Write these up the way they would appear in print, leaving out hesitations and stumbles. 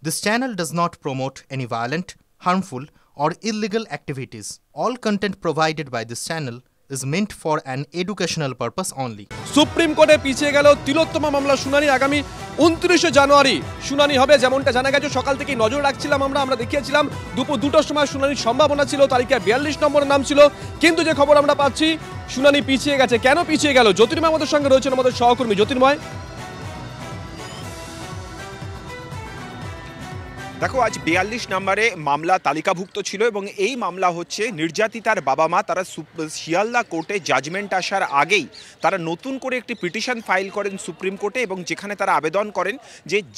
This channel does not promote any violent, harmful, or illegal activities. All content provided by this channel is meant for an educational purpose only. Supreme কোর্টে পিছিয়ে গেল তিলোত্তমা মামলা শুনানি আগামী 29 জানুয়ারি শুনানি হবে। যেমনটা জানা গেছে, সকাল থেকেই নজর রাখছিলাম আমরা দেখিয়েছিলাম দুপুর 2টার সময় শুনানির সম্ভাবনা ছিল, তারিখে 42 নম্বরের নাম ছিল। কিন্তু যে খবর আমরা পাচ্ছি, শুনানি পিছিয়ে গেছে। কেন পিছিয়ে গেল? জ্যোতির্ময় আমাদের সঙ্গে রয়েছেন, আমাদের সহকর্মী। জ্যোতির্ময়, দেখো, আজ 42 নম্বরে মামলা তালিকাভুক্ত ছিল এবং এই মামলা হচ্ছে নির্যাতিতার বাবা মা তারা শিয়ালদা কোর্টে জাজমেন্ট আসার আগেই তারা নতুন করে একটি পিটিশন ফাইল করেন সুপ্রিম কোর্টে, এবং যেখানে তারা আবেদন করেন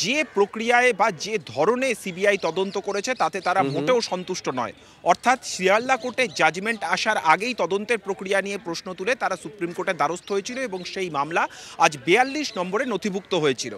যে প্রক্রিয়ায় বা যে ধরনে সিবিআই তদন্ত করেছে তাতে তারা মোটেও সন্তুষ্ট নয়। অর্থাৎ শিয়ালদা কোর্টে জাজমেন্ট আসার আগেই তদন্তের প্রক্রিয়া নিয়ে প্রশ্ন তুলে তারা সুপ্রিম কোর্টের দ্বারস্থ হয়েছিল এবং সেই মামলা আজ 42 নম্বরে নথিভুক্ত হয়েছিল।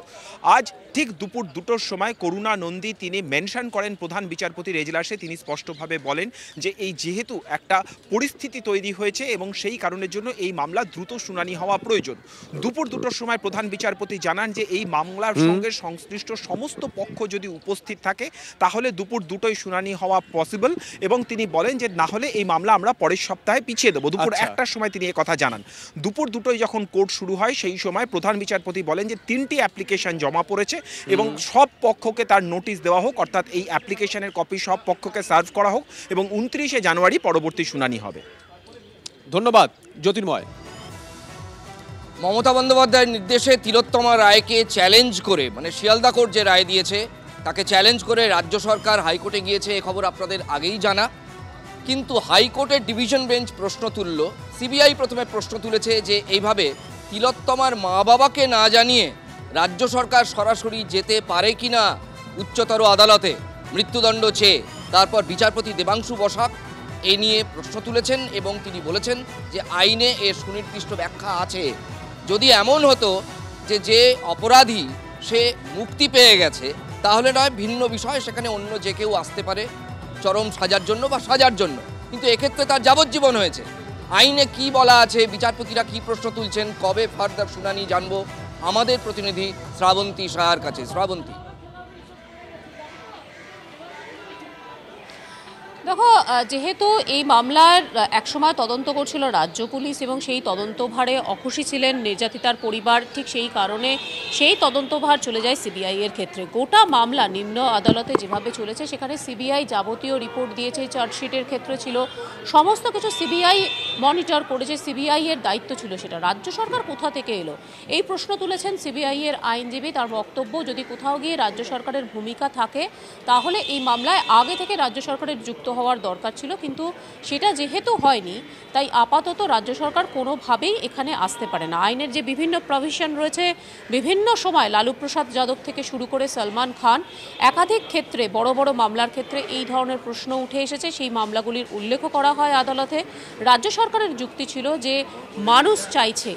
আজ ঠিক দুপুর 2টোর সময় করুণা নন্দী তিনি মেনশন করেন প্রধান বিচারপতির এজলাসে। তিনি স্পষ্টভাবে বলেন যে এই যেহেতু একটা পরিস্থিতি তৈরি হয়েছে এবং সেই কারণের জন্য এই মামলা দ্রুত শুনানি হওয়া প্রয়োজন। দুপুর 2টোর সময় প্রধান বিচারপতি জানান যে এই মামলার সঙ্গে সংশ্লিষ্ট সমস্ত পক্ষ যদি উপস্থিত থাকে তাহলে দুপুর 2টোয় শুনানি হওয়া পসিবল, এবং তিনি বলেন যে না হলে এই মামলা আমরা পরের সপ্তাহে পিছিয়ে দেবো। দুপুর 1টার সময় তিনি কথা জানান। দুপুর 2টোয় যখন কোর্ট শুরু হয় সেই সময় প্রধান বিচারপতি বলেন যে 3টি অ্যাপ্লিকেশন জমা পড়েছে এবং সব পক্ষকে তার নোটিশ দেওয়া হোক, অর্থাৎ এই অ্যাপ্লিকেশনের কপি সব পক্ষকে সার্ভ করা হোক এবং 29 জানুয়ারি পরবর্তী শুনানি হবে। ধন্যবাদ জ্যোতির্ময়। মমতা বন্দ্যোপাধ্যায়ের নির্দেশে তিলোত্তমা রায়কে চ্যালেঞ্জ করে, মানে শিয়ালদা কোর্ট যে রায় দিয়েছে তাকে চ্যালেঞ্জ করে রাজ্য সরকার হাইকোর্টে গিয়েছে, এ খবর আপনাদের আগেই জানা। কিন্তু হাইকোর্টের ডিভিশন বেঞ্চ প্রশ্ন তুলল, সিবিআই প্রথমে প্রশ্ন তুলেছে যে এইভাবে তিলোত্তমার মা বাবাকে না জানিয়ে রাজ্য সরকার সরাসরি যেতে পারে কিনা উচ্চতর আদালতে মৃত্যুদণ্ড চেয়ে। তারপর বিচারপতি দেবাংশু বসাক এ নিয়ে প্রশ্ন তুলেছেন এবং তিনি বলেছেন যে আইনে এর সুনির্দিষ্ট ব্যাখ্যা আছে। যদি এমন হতো যে অপরাধী সে মুক্তি পেয়ে গেছে তাহলে নয় ভিন্ন বিষয়, সেখানে অন্য যে কেউ আসতে পারে চরম সাজার জন্য বা সাজার জন্য, কিন্তু এক্ষেত্রে তার যাবজ্জীবন হয়েছে। আইনে কি বলা আছে, বিচারপতিরা কি প্রশ্ন তুলছেন, কবে ফার্দার শুনানি জানবো আমাদের প্রতিনিধি শ্রাবন্তী সাহার কাছে। শ্রাবন্তী, দেখো, যেহেতু এই মামলার একসময় তদন্ত করছিল রাজ্য পুলিশ এবং সেই তদন্তভারে অখুশি ছিলেন নির্যাতিতার পরিবার, ঠিক সেই কারণে সেই তদন্তভার চলে যায় সিবিআই এর ক্ষেত্রে। গোটা মামলা নিম্ন আদালতে যেভাবে চলেছে সেখানে সিবিআই যাবতীয় রিপোর্ট দিয়েছে, চার্জশিটের ক্ষেত্রে ছিল সমস্ত কিছু সিবিআই মনিটর করেছে, সিবিআই এর দায়িত্ব ছিল সেটা। রাজ্য সরকার কোথা থেকে এলো এই প্রশ্ন তুলেছেন সিবিআই এর আইনজীবী। তার বক্তব্য, যদি কোথাও গিয়ে রাজ্য সরকারের ভূমিকা থাকে তাহলে এই মামলায় আগে থেকে রাজ্য সরকারের যুক্ত হওয়ার দরকার ছিল, কিন্তু সেটা যেহেতু হয়নি তাই আপাতত রাজ্য সরকার কোনোভাবেই এখানে আসতে পারে না। আইনের যে বিভিন্ন প্রভিশন রয়েছে, বিভিন্ন সময় লালু প্রসাদ যাদব থেকে শুরু করে সলমান খান একাধিক ক্ষেত্রে বড় বড় মামলার ক্ষেত্রে এই ধরনের প্রশ্ন উঠে এসেছে। সেই মামলাগুলির উল্লেখও করা হয় আদালতে। রাজ্য সরকারের যুক্তি ছিল যে মানুষ চাইছে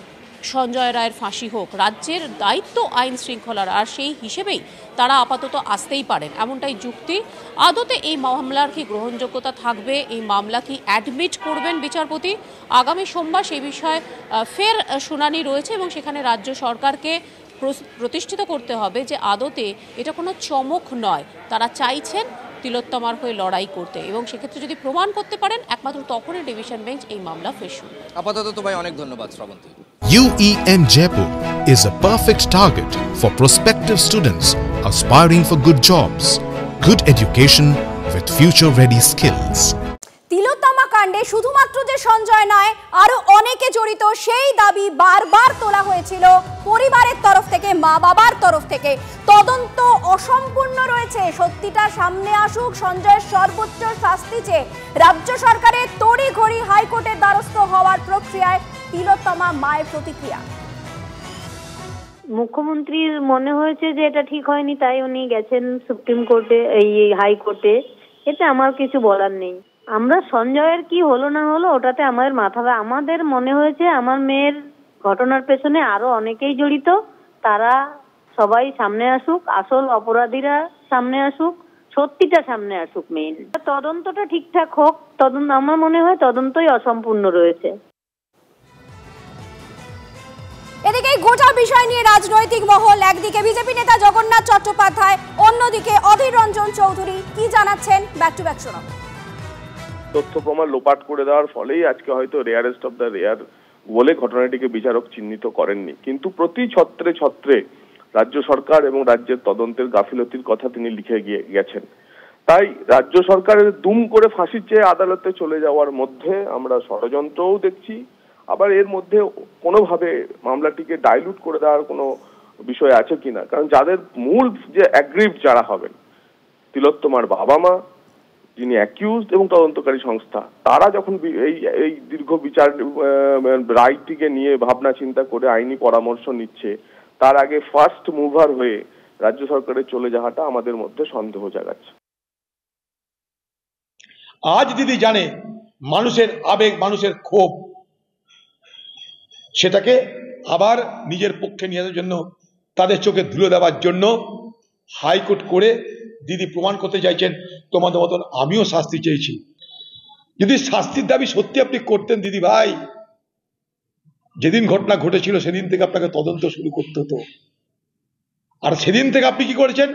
সঞ্জয় রায়ের ফাঁসি হোক, রাজ্যের দায়িত্ব আইন শৃঙ্খলার, আর সেই হিসেবেই তারা আপাতত আসতেই পারেন, এমনটাই যুক্তি। আদতে এই মামলার কি গ্রহণযোগ্যতা থাকবে, এই মামলা কি অ্যাডমিট করবেন বিচারপতি? আগামী সোমবার সেই বিষয়ে ফের শুনানি রয়েছে এবং সেখানে রাজ্য সরকারকে প্রতিষ্ঠিত করতে হবে যে আদতে এটা কোনো চমক নয়, তারা চাইছেন তিলোত্তমার হয়ে লড়াই করতে, এবং সেক্ষেত্রে যদি প্রমাণ করতে পারেন একমাত্র তখনই ডিভিশন বেঞ্চ এই মামলা ফের শুনবে। আপাতত তোমায় অনেক ধন্যবাদ Srabanti. UEM Jaipur is a perfect target for prospective students aspiring for good jobs, good education with future-ready skills. তিলোত্তমা কাণ্ডে শুধুমাত্র যে সঞ্জয় নয়, আরো অনেকে জড়িত, সেই দাবি বারবার তোলা হয়েছিল পরিবারের তরফ থেকে, মা বাবার তরফ থেকে। তদন্ত অসম্পূর্ণ রয়েছে, সত্যিটা সামনে আসুক, সঞ্জয়ের সর্বোচ্চ শাস্তি চেয়ে রাজ্য সরকারের তড়িঘড়ি হাইকোর্টের দ্বারস্থ হওয়ার প্রক্রিয়ায় তিলোত্তমা মায়ের প্রতিক্রিয়া। মুখ্যমন্ত্রীর মনে হয়েছে যে এটা ঠিক হয়নি, তাই উনি গেছেন সুপ্রিম কোর্টে, এই হাইকোর্টে। এতে আমার কিছু বলার নেই। আমরা সঞ্জয়ের কি হলো না হলো ওটাতে আমাদের আমাদের মনে হয়েছে আমার মেয়ের ঘটনার পেছনে আরো অনেকেই জড়িত, তারা সবাই সামনে আসুক, আসল অপরাধীরা সামনে আসুক, সত্যিটা সামনে আসুক। মেইন তদন্তটা ঠিকঠাক হোক। আমার মনে হয় তদন্তই অসম্পূর্ণ রয়েছে। এদিকে গোটা বিষয় নিয়ে রাজনৈতিক মহল, একদিকে বিজেপি নেতা জগন্নাথ চট্টোপাধ্যায়, অন্যদিকে অধীর রঞ্জন চৌধুরী কি জানাচ্ছেন, ব্যাক টু ব্যাক শোনাবো। তথ্য প্রমাণ লোপাট করে দেওয়ার ফলেই আজকে হয়তো রেয়ারেস্ট অফ দ্য রেয়ার বলে ঘটনাটিকে বিচারক চিহ্নিত করেননি, কিন্তু প্রতি ছত্রে ছত্রে রাজ্য সরকার এবং রাজ্যের তদন্তের গাফিলতির কথা তিনি লিখে গেছেন। তাই রাজ্য সরকারের দুম করে ফাঁসির চেয়ে আদালতে চলে যাওয়ার মধ্যে আমরা ষড়যন্ত্রও দেখছি, আবার এর মধ্যে কোনোভাবে মামলাটিকে ডাইলুট করে দেওয়ার কোনো বিষয় আছে কিনা। কারণ যাদের মূল যে অ্যাগ্রিভড যারা হবেন, তিলোত্তমার বাবা মা, যিনি অ্যাকিউজড এবং তদন্তকারী সংস্থা, তারা যখন এই দীর্ঘ বিচার রায়টিকে নিয়ে ভাবনা চিন্তা করে আইনি পরামর্শ নিচ্ছে, তার আগে ফার্স্ট মুভার হয়ে রাজ্য সরকারের চলে যাওয়াটা আমাদের মধ্যে সন্দেহ জাগাচ্ছে। আজ দিদি জানে মানুষের আবেগ, মানুষের ক্ষোভ, সেটাকে আবার নিজের পক্ষে নিয়ে আসার জন্য, তাদের চোখে ধুলো দেওয়ার জন্য হাইকোর্ট করে দিদি প্রমাণ করতে চাইছেন তোমাদের মতন আমিও শাস্তি চেয়েছি। যদি শাস্তির দাবি সত্যি আপনি করতেন দিদি ভাই, যেদিন ঘটনা ঘটেছিল সেদিন থেকে আপনাকে তদন্ত শুরু করতে হতো। আর সেদিন থেকে আপনি কি করেছেন?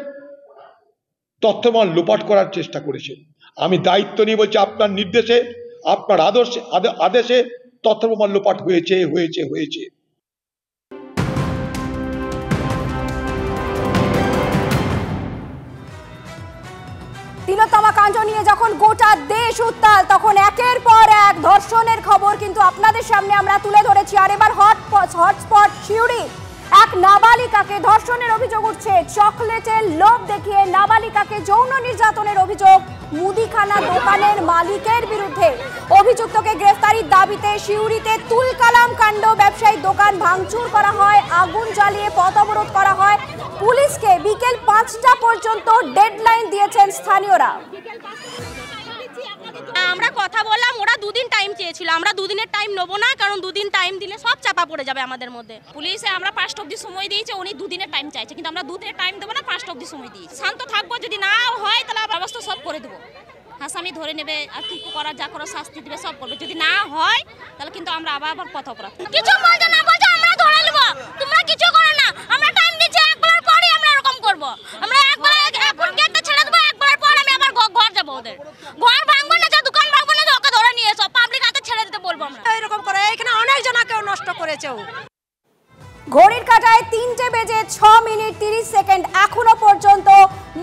তথ্যমান লোপাট করার চেষ্টা করেছেন। আমি দায়িত্ব নিয়ে বলছি, আপনার নির্দেশে, আপনার আদেশে তথ্য প্রমাণ লোপাট হয়েছে হয়েছে হয়েছে। তিলোত্তমা কাণ্ড নিয়ে যখন গোটা দেশ উত্তাল, তখন একের পর এক ধর্ষণের খবর কিন্তু আপনাদের সামনে আমরা তুলে ধরেছি। আর এবার হটস্পট সিউড়ি, এক নাবালিকাকে ধর্ষণের অভিযোগ উঠছে। চকলেটের লোভ দেখিয়ে নাবালিকাকে যৌন নির্যাতনের অভিযোগ মুদিখানা দোকানের মালিকের বিরুদ্ধে। অভিযুক্তকে গ্রেফতারির দাবিতে সিউড়িতে তুলকালাম কাণ্ড, ব্যবসায়ী দোকান ভাঙচুর করা হয়, আগুন জ্বালিয়ে পথ অবরোধ করা হয়। পুলিশকে বিকেল 5টা পর্যন্ত ডেডলাইন দিয়েছেন স্থানীয়রা। আমরা কথা বললাম, ওরা 2 দিন টাইম চেয়েছিল, আমরা 2 দিনের টাইম নেবো না, কারণ 2 দিন টাইম দিলে সব চাপা পড়ে যাবে আমাদের মধ্যে। পুলিশে আমরা 5টা অবধি সময় দিয়েছে, উনি 2 দিনের টাইম চাইছে, কিন্তু আমরা 2 দিনের টাইম দেবো না, 5টা অবধি সময় দিয়েছি। শান্ত থাকবো, যদি না হয় তাহলে ব্যবস্থা সব করে দেবো। আসামি ধরে নেবে, আর কি করা যা করে শাস্তি দিবে সব করবে। যদি না হয় তাহলে কিন্তু আমরা আবার পথ অপরাধ। কিছু বলতে না বলতে আমরা ধরে নেব, তোমরা কিছু করো না। আমরা টাইম দিচ্ছি, একবার পরে আমরা এরকম করব। আমরা একবার এখন গেটটা ছেড়ে দেবো, একবার পর আমি আবার ঘর যাবো। ওদের ঘর ভাঙবো না, দোকান ভাঙবো না, ওকে ধরে নিয়ে এসো, পাবলিক হাতে ছেড়ে দিতে বলবো আমরা। এরকম করে এখানে অনেক জনকেও নষ্ট করেছে। ঘড়ির কাঁটায় 3:06:30 এখনো পর্যন্ত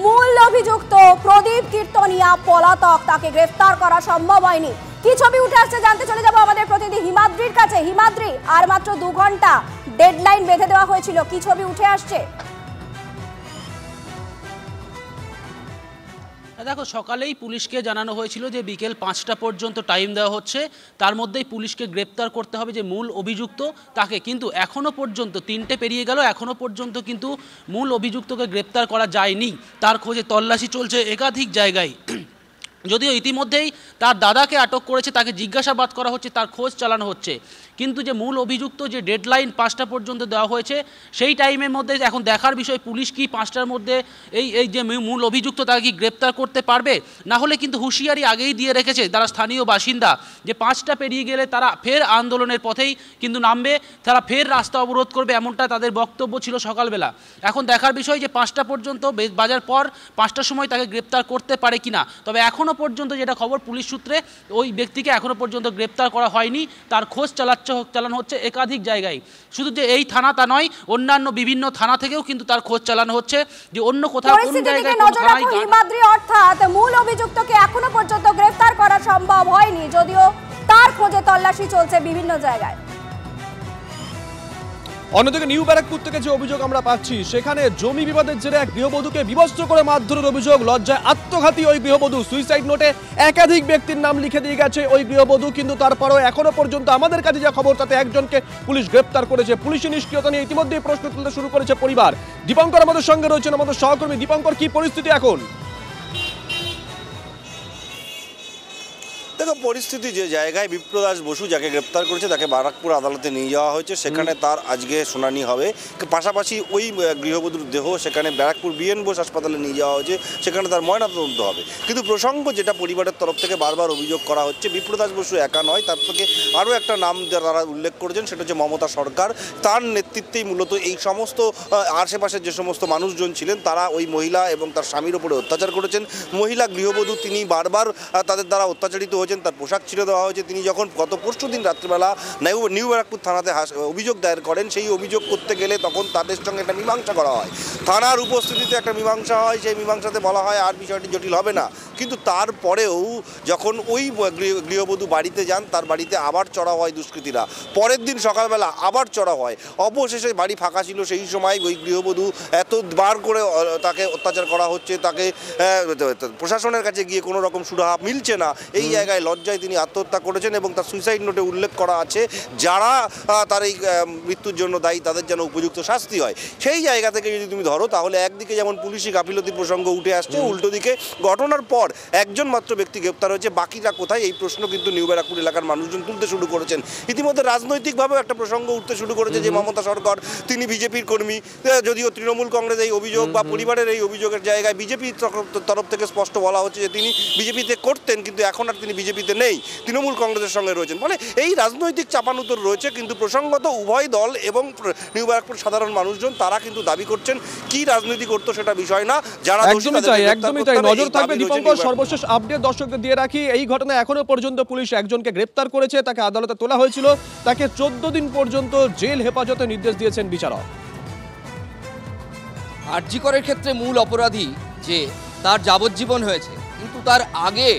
মূল অভিযুক্ত প্রদীপ কীর্তনিয়া পলাতক, তাকে গ্রেফতার করা সম্ভব হয়নি। কি ছবি উঠে আসছে জানতে চলে যাব আমাদের প্রতিনিধি হিমাদ্রির কাছে। হিমাদ্রি, আর মাত্র 2 ঘন্টা ডেডলাইন বেঁধে দেওয়া হয়েছিল, কি ছবি উঠে আসছে? দেখো, সকালেই পুলিশকে জানানো হয়েছিল যে বিকেল 5টা পর্যন্ত টাইম দেওয়া হচ্ছে, তার মধ্যেই পুলিশকে গ্রেপ্তার করতে হবে যে মূল অভিযুক্ত তাকে। কিন্তু এখনও পর্যন্ত 3টে পেরিয়ে গেল, এখনও পর্যন্ত কিন্তু মূল অভিযুক্তকে গ্রেপ্তার করা যায়নি। তার খোঁজে তল্লাশি চলছে একাধিক জায়গায়। যদিও ইতিমধ্যেই তার দাদাকে আটক করেছে, তাকে জিজ্ঞাসাবাদ করা হচ্ছে, তার খোঁজ চালানো হচ্ছে, কিন্তু যে মূল অভিযুক্ত যে ডেডলাইন 5টা পর্যন্ত দেওয়া হয়েছে সেই টাইমের মধ্যে এখন দেখার বিষয় পুলিশ কি 5টার মধ্যে এই যে মূল অভিযুক্ত তাকে কি গ্রেপ্তার করতে পারবে। না হলে কিন্তু হুঁশিয়ারি আগেই দিয়ে রেখেছে যারা স্থানীয় বাসিন্দা যে 5টা পেরিয়ে গেলে তারা ফের আন্দোলনের পথেই কিন্তু নামবে, তারা ফের রাস্তা অবরোধ করবে, এমনটা তাদের বক্তব্য ছিল সকালবেলা। এখন দেখার বিষয় যে 5টা পর্যন্ত বাজার পর 5টার সময় তাকে গ্রেপ্তার করতে পারে কিনা। তবে এখনও পর্যন্ত যেটা খবর পুলিশ সূত্রে, ওই ব্যক্তিকে এখনও পর্যন্ত গ্রেপ্তার করা হয়নি, তার খোঁজ চালানো হচ্ছে একাধিক জায়গায়। শুধু যে এই থানা তা নয়, অন্যান্য বিভিন্ন থানা থেকেও কিন্তু তার খোঁজ চালানো হচ্ছে যে অন্য কোথাও কোন জায়গায় হিমাদ্রি, অর্থাৎ মূল অভিযুক্তকে এখনো পর্যন্ত গ্রেফতার করা সম্ভব হয়নি, যদিও তার খোঁজে তল্লাশি চলছে বিভিন্ন জায়গায়। অন্যদিকে নিউ ব্যারাকপুর থেকে যে অভিযোগ আমরা পাচ্ছি, সেখানে জমি বিবাদের জেরে এক গৃহবধূকে বিবস্ত্র করে মারধরের অভিযোগ। লজ্জায় আত্মঘাতী ওই গৃহবধূ, সুইসাইড নোটে একাধিক ব্যক্তির নাম লিখে দিয়ে গেছে ওই গৃহবধূ, কিন্তু তারপরেও এখনো পর্যন্ত আমাদের কাছে যা খবর তাতে একজনকে পুলিশ গ্রেপ্তার করেছে। পুলিশের নিষ্ক্রিয়তা নিয়ে ইতিমধ্যেই প্রশ্ন তুলতে শুরু করেছে পরিবার। দীপঙ্কর আমাদের সঙ্গে রয়েছেন, আমাদের সহকর্মী। দীপঙ্কর, কি পরিস্থিতি এখন? দেখো পরিস্থিতি যে জায়গায় বিপ্রদাস বসু যাকে গ্রেপ্তার করেছে তাকে বারাকপুর আদালতে নিয়ে যাওয়া হয়েছে, সেখানে তার আজকে শুনানি হবে। পাশাপাশি ওই গৃহবধূর দেহ সেখানে ব্যারাকপুর বিএন বোস হাসপাতালে নিয়ে যাওয়া হয়েছে, সেখানে তার ময়নাতদন্ত হবে। কিন্তু প্রসঙ্গ যেটা পরিবারের তরফ থেকে বারবার অভিযোগ করা হচ্ছে, বিপ্রদাস বসু একা নয়, তার থেকে আরও একটা নাম তারা উল্লেখ করেছেন, সেটা হচ্ছে মমতা সরকার। তার নেতৃত্বেই মূলত এই সমস্ত আশেপাশের যে সমস্ত মানুষজন ছিলেন তারা ওই মহিলা এবং তার স্বামীর ওপরে অত্যাচার করেছেন। মহিলা গৃহবধূ তিনি বারবার তাদের দ্বারা অত্যাচারিত হয়েছেন, তার পোশাক ছিঁড়ে দেওয়া হয়েছে। তিনি যখন গত পরশু দিন রাত্রিবেলা নিউ ব্যারাকপুর থানাতে অভিযোগ দায়ের করেন, সেই অভিযোগ করতে গেলে তখন তাদের সঙ্গে একটা মীমাংসা করা হয়, থানার উপস্থিতিতে একটা মীমাংসা হয়। সেই মীমাংসাতে বলা হয় আর বিষয়টি জটিল হবে না, কিন্তু তারপরেও যখন ওই গৃহবধূ বাড়িতে যান, তার বাড়িতে আবার চড়া হয় দুষ্কৃতীরা। পরের দিন সকালবেলা আবার চড়া হয়। অবশেষে বাড়ি ফাঁকা ছিল, সেই সময় ওই গৃহবধূ এতবার করে তাকে অত্যাচার করা হচ্ছে, তাকে প্রশাসনের কাছে গিয়ে কোনো রকম সুরাহা মিলছে না। এই জায়গায় লজ্জায় তিনি আত্মহত্যা করেছেন এবং তার সুইসাইড নোটে উল্লেখ করা আছে যারা তার এই মৃত্যুর জন্য দায়ী তাদের যেন উপযুক্ত শাস্তি হয়। সেই জায়গা থেকে যদি তুমি ধরো, তাহলে একদিকে যেমন পুলিশি গাফিলতির প্রসঙ্গ উঠে আসছে, উল্টো দিকে ঘটনার পর একজন মাত্র ব্যক্তি গ্রেপ্তার হয়েছে, বাকিরা কোথায় এই প্রশ্ন কিন্তু নিউ ব্যারাকপুর এলাকার মানুষজন তুলতে শুরু করেছেন। ইতিমধ্যে রাজনৈতিকভাবেও একটা প্রসঙ্গ উঠতে শুরু করেছে যে মমতা সরকার তিনি বিজেপির কর্মী, যদিও তৃণমূল কংগ্রেস এই অভিযোগ বা পরিবারের এই অভিযোগের জায়গায় বিজেপির তরফ থেকে স্পষ্ট বলা হচ্ছে যে তিনি বিজেপিতে করতেন, কিন্তু এখন আর তিনি বিজেপিতে নেই, তৃণমূল কংগ্রেসের সঙ্গে রয়েছেন। ফলে এই রাজনৈতিক চাপানুতর রয়েছে, কিন্তু প্রসঙ্গত উভয় দল এবং নিউ ব্যারাকপুর সাধারণ মানুষজন তারা কিন্তু দাবি করছেন কি রাজনীতি করতো সেটা বিষয় না, যারা একদমই তাই নজর থাকবে। দীপঙ্কর, সর্বশেষ আপডেট দর্শকদের দিয়ে রাখি, এই ঘটনায় এখনো পর্যন্ত পুলিশ একজনকে গ্রেপ্তার করেছে, তাকে আদালতে তোলা হয়েছিল, তাকে 14 দিন পর্যন্ত জেল হেফাজতে নির্দেশ দিয়েছেন বিচারক। আরজি করের ক্ষেত্রে মূল অপরাধী যে তার যাবজ্জীবন হয়েছে, কিন্তু তার আগে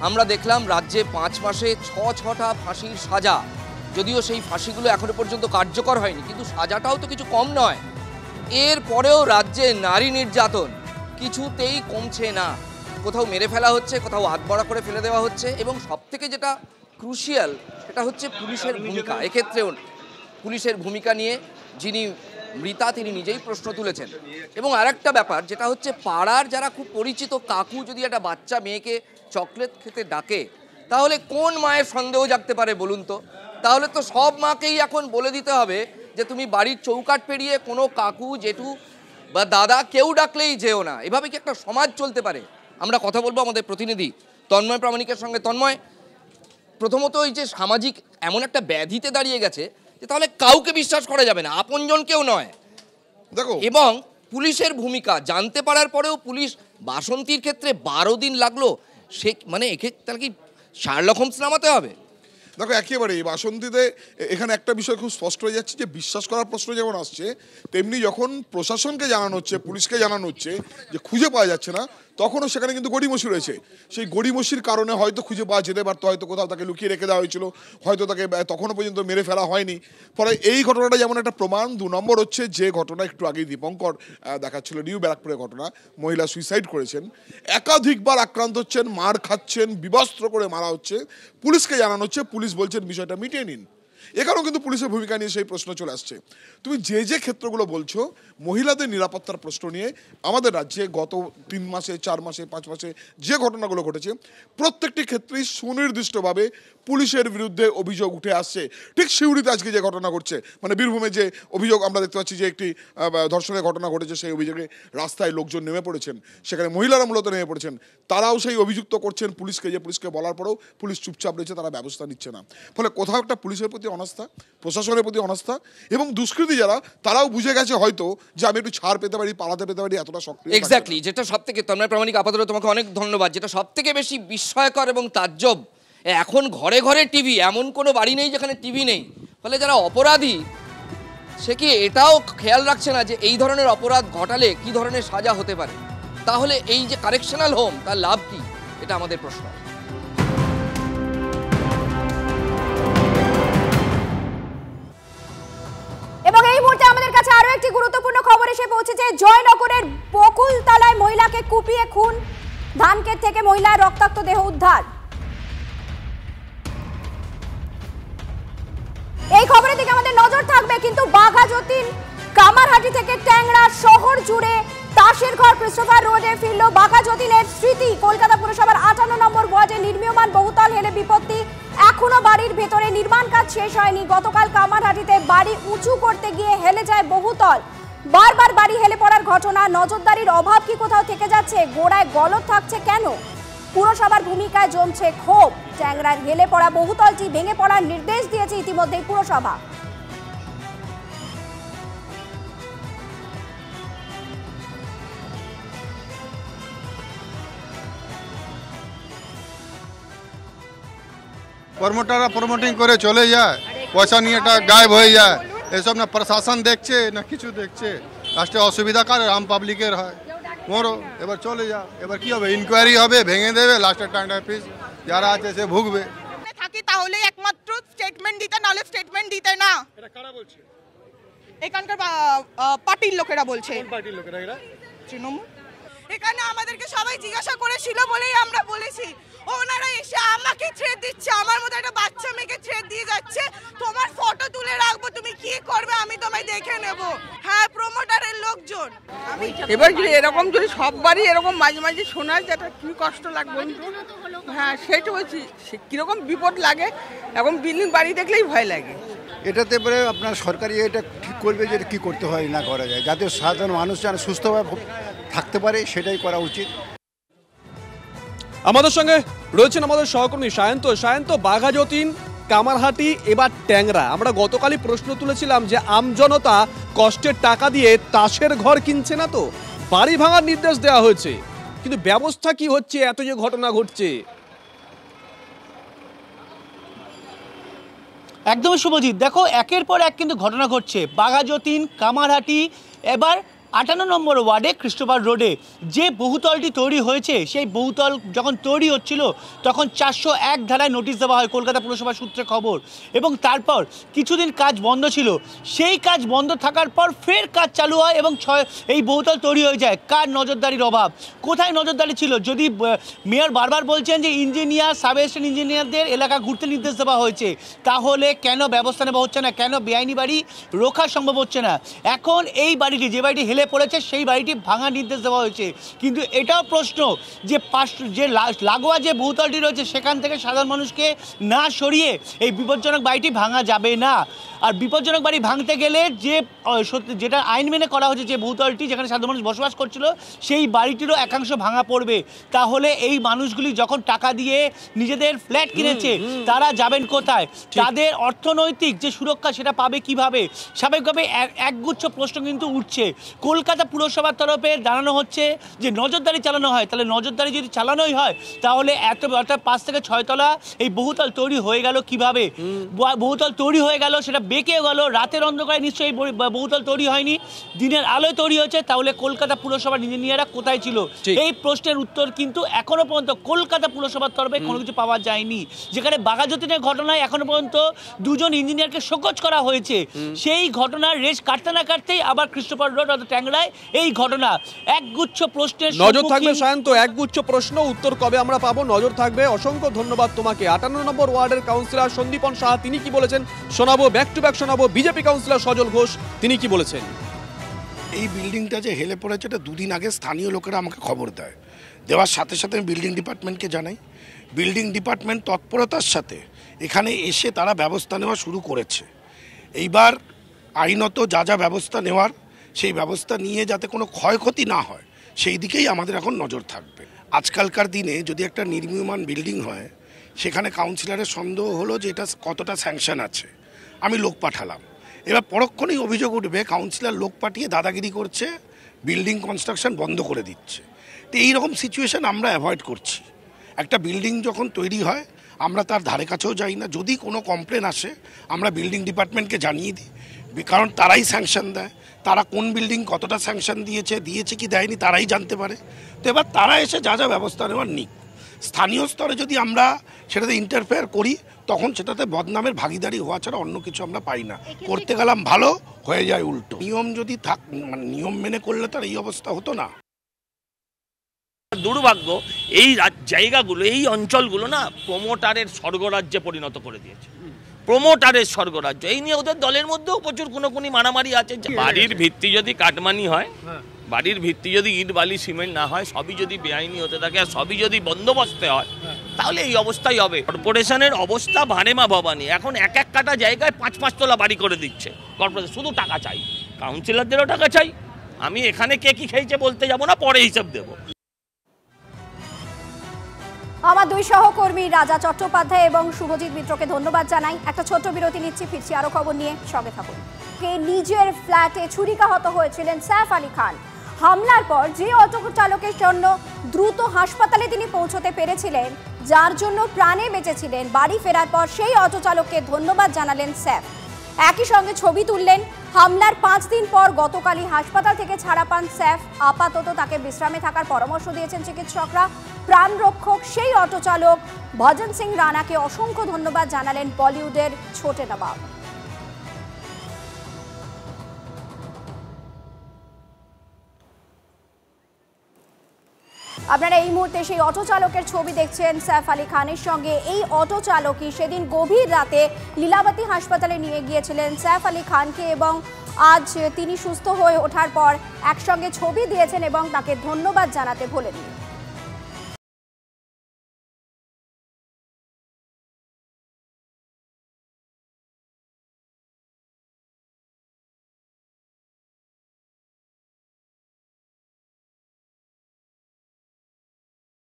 আমরা দেখলাম রাজ্যে 5 মাসে 6টা ফাঁসির সাজা, যদিও সেই ফাঁসিগুলো এখনো পর্যন্ত কার্যকর হয়নি, কিন্তু সাজাটাও তো কিছু কম নয়। এর পরেও রাজ্যে নারী নির্যাতন কিছুতেই কমছে না, কোথাও মেরে ফেলা হচ্ছে, কোথাও হাতবড়া করে ফেলে দেওয়া হচ্ছে, এবং সবথেকে যেটা ক্রুশিয়াল সেটা হচ্ছে পুলিশের ভূমিকা। এক্ষেত্রেও পুলিশের ভূমিকা নিয়ে যিনি মৃতা তিনি নিজেই প্রশ্ন তুলেছেন। এবং আরেকটা ব্যাপার যেটা হচ্ছে, পাড়ার যারা খুব পরিচিত কাকু যদি একটা বাচ্চা মেয়েকে চকলেট খেতে ডাকে, তাহলে কোন মায়ের সন্দেহ জাগতে পারে বলুন তো? তাহলে তো সব মাকেই এখন বলে দিতে হবে যে তুমি বাড়ির চৌকাঠ পেরিয়ে কোনো কাকু জেঠু বা দাদা কেউ ডাকলেই যেও না। এভাবে কি একটা সমাজ চলতে পারে? আমরা কথা বলবো আমাদের প্রতিনিধি তন্ময় প্রামাণিকের সঙ্গে। তন্ময়, প্রথমত এই যে সামাজিক এমন একটা ব্যাধিতে দাঁড়িয়ে গেছে যে তাহলে কাউকে বিশ্বাস করা যাবে না, আপনজন কেউ নয়। দেখো, এবং পুলিশের ভূমিকা জানতে পারার পরেও পুলিশ বাসন্তীর ক্ষেত্রে 12 দিন লাগলো, সে মানে এক্ষেত্রে তাহলে কি শার্লক হোমস নামাতে হবে? দেখো, একেবারেই বাসন্তীতে এখানে একটা বিষয় খুব স্পষ্ট হয়ে যাচ্ছে যে বিশ্বাস করার প্রশ্ন যেমন আসছে, তেমনি যখন প্রশাসনকে জানানো হচ্ছে, পুলিশকে জানানো হচ্ছে যে খুঁজে পাওয়া যাচ্ছে না, তখনও সেখানে কিন্তু গড়িমসি রয়েছে। সেই গড়িমসির কারণে হয়তো খুঁজে পাওয়া যেতে পারতো, হয়তো কোথাও তাকে লুকিয়ে রেখে দেওয়া হয়েছিল, হয়তো তাকে তখনও পর্যন্ত মেরে ফেলা হয়নি। ফলে এই ঘটনাটা যেমন একটা প্রমাণ। 2 নম্বর হচ্ছে যে ঘটনা একটু আগেই দীপঙ্কর দেখাচ্ছিল, নিউ ব্যারাকপুরের ঘটনা, মহিলা সুইসাইড করেছেন, একাধিকবার আক্রান্ত হচ্ছেন, মার খাচ্ছেন, বিবস্ত্র করে মারা হচ্ছে, পুলিশকে জানানো হচ্ছে, পুলিশ বলছেন বিষয়টা মিটিয়ে নিন। এখানেও কিন্তু পুলিশের ভূমিকা নিয়ে সেই প্রশ্ন চলে আসছে। তুমি যে ক্ষেত্রগুলো বলছো, মহিলাদের নিরাপত্তার প্রশ্ন নিয়ে আমাদের রাজ্যে গত 3 মাসে 4 মাসে 5 মাসে যে ঘটনাগুলো ঘটেছে, প্রত্যেকটি ক্ষেত্রেই সুনির্দিষ্টভাবে পুলিশের বিরুদ্ধে অভিযোগ উঠে আসছে। ঠিক সিউড়িতে আজকে যে ঘটনা ঘটছে, মানে বীরভূমে যে অভিযোগ আমরা দেখতে পাচ্ছি যে একটি ধর্ষণের ঘটনা ঘটেছে, সেই অভিযোগে রাস্তায় লোকজন নেমে পড়েছেন, সেখানে মহিলারা মূলত নেমে পড়েছেন, তারাও সেই অভিযুক্ত করছেন পুলিশকে, যে পুলিশকে বলার পরেও পুলিশ চুপচাপ রয়েছে, তারা ব্যবস্থা নিচ্ছে না। ফলে কোথাও একটা পুলিশের প্রতি অনাস্থা, প্রশাসনের প্রতি অনাস্থা, এবং দুষ্কৃতী যারা তারাও বুঝে গেছে হয়তো যে আমি একটু ছাড় পেতে পারি, পালাতে পেতে পারি, এতটা সক্রিয়। এক্স্যাক্টলি, যেটা সবথেকে তন্ময় প্রামাণিক, আপাতত তোমাকে অনেক ধন্যবাদ। যেটা সবথেকে বেশি বিস্ময়কর এবং তাজ্জব, এখন ঘরে ঘরে টিভি, এমন কোনো বাড়ি নেই যেখানে টিভি নেই। ফলে যারা অপরাধী সে কি এটাও খেয়াল রাখছে না যে এই ধরনের অপরাধ ঘটালে কি ধরনের সাজা হতে পারে? তাহলে এই যে কারেকশনাল হোম, তার লাভ কি? এটা আমাদের প্রশ্ন। এবং এই মুহূর্তে আমাদের কাছে আরো একটি গুরুত্বপূর্ণ খবর এসে পৌঁছেছে। জয়নগরের বকুলতলায় মহিলাকে কুপিয়ে খুন, ধানক্ষেত থেকে মহিলার রক্তাক্ত দেহ উদ্ধার। এই খবরের দিকে আমাদের নজর থাকবে। কিন্তু বাঘাযতীন কামারহাটি থেকে ট্যাংরা শহর জুড়ে তাসের ঘর ক্রিস্টোফার রোডে ফিরল বাঘাযতীনের স্মৃতি। কলকাতা পুরসভার 58 নম্বর ওয়ার্ডে নির্মীয়মান বহুতল হেলে ভেতরে নির্মাণ কাজ শেষ হয়নি। গতকাল কামারহাটিতে বাড়ি উঁচু করতে গিয়ে হেলে যায় বহুতল। বারবার বাড়ি হেলে পড়ার ঘটনা। নজরদারির অভাব কি কোথাও থেকে যাচ্ছে? গোড়ায় গলদ থাকছে কেন? পুরসভার ভূমিকায় জমছে ক্ষোভ। ট্যাংরার হেলে পড়া বহুতলটি ভেঙে পড়ার নির্দেশ দিয়েছে ইতিমধ্যেই পুরসভা। প্রমোটাররা প্রমোটিং করে চলে যায়, পয়সা নিয়ে এটা গায়েব হয়ে যায়। এসব না প্রশাসন দেখছে না কিছু দেখছে। লাস্টে অসুবিধা কার? আম পাবলিকের হয়। মরো, এবার চলে যাও। এবার কি হবে? ইনকোয়ারি হবে, ভেঙে দেবে, লাস্টে টাকা পিস যারা আছে সে ভুগবে। থাকি তাহলে একমাত্র স্টেটমেন্ট দিতে, নাহলে স্টেটমেন্ট দিতে না। এটা কারা বলছে? এখানকার পার্টির লোকেরা বলছে। কোন পার্টির লোকেরা এরা? তৃণমূল। এখানে আমাদেরকে সবাই জিজ্ঞাসা করেছিল বলেই আমরা বলেছি। ওনারা এসে আমাকে থ্রেট দিচ্ছে, আমার মতো একটা বাচ্চা মেয়েকে থ্রেট দিয়ে যাচ্ছে, তোমার ফটো তুলে রাখবো, তুমি কি করবে আমি তোমায় দেখে নেব। হ্যাঁ, প্রমোটারের লোকজন। এবার যদি এরকম যদি সববারই এরকম মাঝে মাঝে শোনা যেটা কি কষ্ট লাগবে। হ্যাঁ, সেটা বলছি, কিরকম বিপদ লাগে। এখন বিল্ডিং বাড়ি দেখলেই ভয় লাগে। এটাতে পরে আপনার সরকারি এটা ঠিক করবে যে কি করতে হয় না করা যায়, যাতে সাধারণ মানুষ যেন সুস্থভাবে থাকতে পারে, সেটাই করা উচিত। আমাদের সঙ্গে রয়েছেন আমাদের সহকর্মী সায়ন্ত। বাঘাযতীন, কামারহাটি, এবার ট্যাংরা। আমরা গতকালই প্রশ্ন তুলেছিলাম যে আমজনতা কষ্টের টাকা দিয়ে তাসের ঘর কিনছে না তো, বাড়ি ভাঙার নির্দেশ দেওয়া হয়েছে, কিন্তু ব্যবস্থা কি হচ্ছে? এত যে ঘটনা ঘটছে। একদমই শুভজিৎ, দেখো একের পর এক কিন্তু ঘটনা ঘটছে। বাঘাযতীন, কামারহাটি, এবার 58 নম্বর ওয়ার্ডে ক্রিস্টোফার রোডে যে বহুতলটি তৈরি হয়েছে, সেই বহুতল যখন তৈরি হচ্ছিল তখন 401 ধারায় নোটিশ দেওয়া হয় কলকাতা পুরসভার সূত্রে খবর, এবং তারপর কিছুদিন কাজ বন্ধ ছিল। সেই কাজ বন্ধ থাকার পর ফের কাজ চালু হয় এবং এই বহুতল তৈরি হয়ে যায়। কার নজরদারির অভাব? কোথায় নজরদারি ছিল? যদি মেয়র বারবার বলছেন যে ইঞ্জিনিয়ার, সাব অ্যাসিস্ট্যান্ট ইঞ্জিনিয়ারদের এলাকা ঘুরতে নির্দেশ দেওয়া হয়েছে, তাহলে কেন ব্যবস্থা নেওয়া হচ্ছে না? কেন বেআইনি বাড়ি রোখা সম্ভব হচ্ছে না? এখন এই বাড়িটি, যে বাড়িটি হেলে পড়েছে, সেই বাড়িটি ভাঙার নির্দেশ দেওয়া হয়েছে। কিন্তু এটাও প্রশ্ন যে লাগোয়া যে বহুতলটি রয়েছে সেখান থেকে সাধারণ মানুষকে না সরিয়ে এই বিপজ্জনক বাড়িটি ভাঙা যাবে না। আর বিপজ্জনক বাড়ি ভাঙতে গেলে যেটা আইন মেনে করা হয়েছে, যে বহুতলটি যেখানে সাধারণ মানুষ বসবাস করছিল, সেই বাড়িটিরও একাংশ ভাঙা পড়বে। তাহলে এই মানুষগুলি যখন টাকা দিয়ে নিজেদের ফ্ল্যাট কিনেছে, তারা যাবেন কোথায়? তাদের অর্থনৈতিক যে সুরক্ষা সেটা পাবে কিভাবে? স্বাভাবিকভাবে একগুচ্ছ প্রশ্ন কিন্তু উঠছে। কলকাতা পুরসভার তরফে জানানো হচ্ছে যে নজরদারি চালানো হয়। তাহলে নজরদারি যদি চালানোই হয়, তাহলে অর্থাৎ 5 থেকে 6 তলা এই বহুতল তৈরি হয়ে গেল কিভাবে? বহুতল তৈরি হয়ে গেল, সেটা বেঁকে গেল। রাতের অন্ধকারে নিশ্চয়ই বহুতল তৈরি হয়নি, দিনের আলোয় তৈরি হয়েছে। তাহলে কলকাতা পুরসভার ইঞ্জিনিয়াররা কোথায় ছিল? এই প্রশ্নের উত্তর কিন্তু এখনো পর্যন্ত কলকাতা পুরসভার তরফে কোনো কিছু পাওয়া যায়নি। যেখানে বাঘাযতীনের ঘটনায় এখনো পর্যন্ত 2 জন ইঞ্জিনিয়ারকে শোকজ করা হয়েছে, সেই ঘটনার রেশ কাটতে না কাটতেই আবার ক্রিস্টোফার রোড অর্থাৎ ট্যাংরায় এই ঘটনা। একগুচ্ছ প্রশ্নের নজর থাকবে সায়ন্ত, একগুচ্ছ প্রশ্ন, উত্তর কবে আমরা পাবো নজর থাকবে। অসংখ্য ধন্যবাদ তোমাকে। 58 নম্বর ওয়ার্ডের কাউন্সিলর সন্দীপন সাহা তিনি কি বলেছেন শোনাবো, ব্যাক টু ব্যাক শোনাবো। বিজেপি কাউন্সিলর সজল ঘোষ তিনি কি বলেছেন? এই বিল্ডিংটা যে হেলে পড়েছে, এটা 2 দিন আগে স্থানীয় লোকেরা আমাকে খবর দেয়। দেওয়ার সাথে সাথে আমি বিল্ডিং ডিপার্টমেন্টকে জানাই। বিল্ডিং ডিপার্টমেন্ট তৎপরতার সাথে এখানে এসে তারা ব্যবস্থা নেওয়া শুরু করেছে। এইবার আইনত যা ব্যবস্থা নেওয়ার, সেই ব্যবস্থা নিয়ে যাতে কোনো ক্ষয়ক্ষতি না হয়, সেই দিকেই আমাদের এখন নজর থাকবে। আজকালকার দিনে যদি একটা নির্মীয়মান বিল্ডিং হয়, সেখানে কাউন্সিলরের সন্দেহ হলো যে এটা কতটা স্যাংশন আছে। আমি লোক পাঠালাম, এবার পরক্ষণেই অভিযোগ উঠবে কাউন্সিলর লোক পাঠিয়ে দাদাগিরি করছে, বিল্ডিং কনস্ট্রাকশন বন্ধ করে দিচ্ছে। তো এইরকম সিচুয়েশন আমরা অ্যাভয়েড করছি। একটা বিল্ডিং যখন তৈরি হয়, আমরা তার ধারে কাছেও যাই না। যদি কোনো কমপ্লেন আসে, আমরা বিল্ডিং ডিপার্টমেন্টকে জানিয়ে দিই, কারণ তারাই স্যাংশন দেয়। তারা কোন বিল্ডিং কতটা স্যাংশন দিয়েছে কি দেয়নি তারাই জানতে পারে। তো এবার তারা এসে যা ব্যবস্থা নেওয়ার নিক। স্থানীয় স্তরে যদি আমরা সেটাতে ইন্টারফেয়ার করি, তখন সেটাতে বদনামের ভাগিদারি হওয়া ছাড়া অন্য কিছু আমরা পাই না। করতে গেলাম ভালো, হয়ে যায় উল্টো। নিয়ম যদি নিয়ম মেনে করলে তার এই অবস্থা হতো না। দুর্ভাগ্য, এই জায়গাগুলো, এই অঞ্চলগুলো না প্রমোটারের স্বর্গরাজ্যে পরিণত করে দিয়েছে। প্রমোটারের স্বর্গরাজ্য, এই নিয়ে ওদের দলের মধ্যেও প্রচুর কোনোকুনি মারামারি আছে। বাড়ির ভিত্তি যদি কাটমানি হয়, বাড়ির ভিত্তি যদি ইট বালি সিমেন্ট না হয়, সবই যদি বেআইনি হতে থাকে আর সবই যদি বন্দোবস্তে হয়, তাহলে এই অবস্থাই হবে। কর্পোরেশনের অবস্থা ভারেমা ভবানী, এখন এক এক কাটা জায়গায় 5-5 তলা বাড়ি করে দিচ্ছে কর্পোরেশন। শুধু টাকা চাই, কাউন্সিলরদেরও টাকা চাই। আমি এখানে কে কি খেয়েছে বলতে যাব না, পরে হিসাব দেবো। আমার দুই সহকর্মী রাজা চট্টোপাধ্যায় এবং শুভজিৎ মিত্রকে ধন্যবাদ জানাই। একটা ছোট্ট বিরতি নিচ্ছি, ফিরছি আরো খবর নিয়ে, সঙ্গে থাকুন। নিজের ফ্ল্যাটে ছুরিকাহত হয়েছিলেন সাইফ আলী খান। হামলার পর যে অটো চালকের জন্য দ্রুত হাসপাতালে তিনি পৌঁছতে পেরেছিলেন, যার জন্য প্রাণে বেঁচেছিলেন, বাড়ি ফেরার পর সেই অটো চালককে ধন্যবাদ জানালেন সাইফ। একই সঙ্গে ছবি তুললেন। হামলার 5 দিন পর গতকালই হাসপাতাল থেকে ছাড়া পান সাইফ। আপাতত তাকে বিশ্রামে থাকার পরামর্শ দিয়েছেন চিকিৎসকরা। প্রাণ রক্ষক সেই অটো চালক ভজন সিং রানাকে অসংখ্য ধন্যবাদ জানালেন বলিউডের ছোটে নবাব। আপনারা এই মুহূর্তে সেই অটো চালকের ছবি দেখছেন সাইফ আলী খানের সঙ্গে। এই অটো চালকই সেদিন গভীর রাতে লীলাবতী হাসপাতালে নিয়ে গিয়েছিলেন সাইফ আলী খানকে এবং আজ তিনি সুস্থ হয়ে ওঠার পর একসঙ্গে ছবি দিয়েছেন এবং তাকে ধন্যবাদ জানাতে ভোলেননি।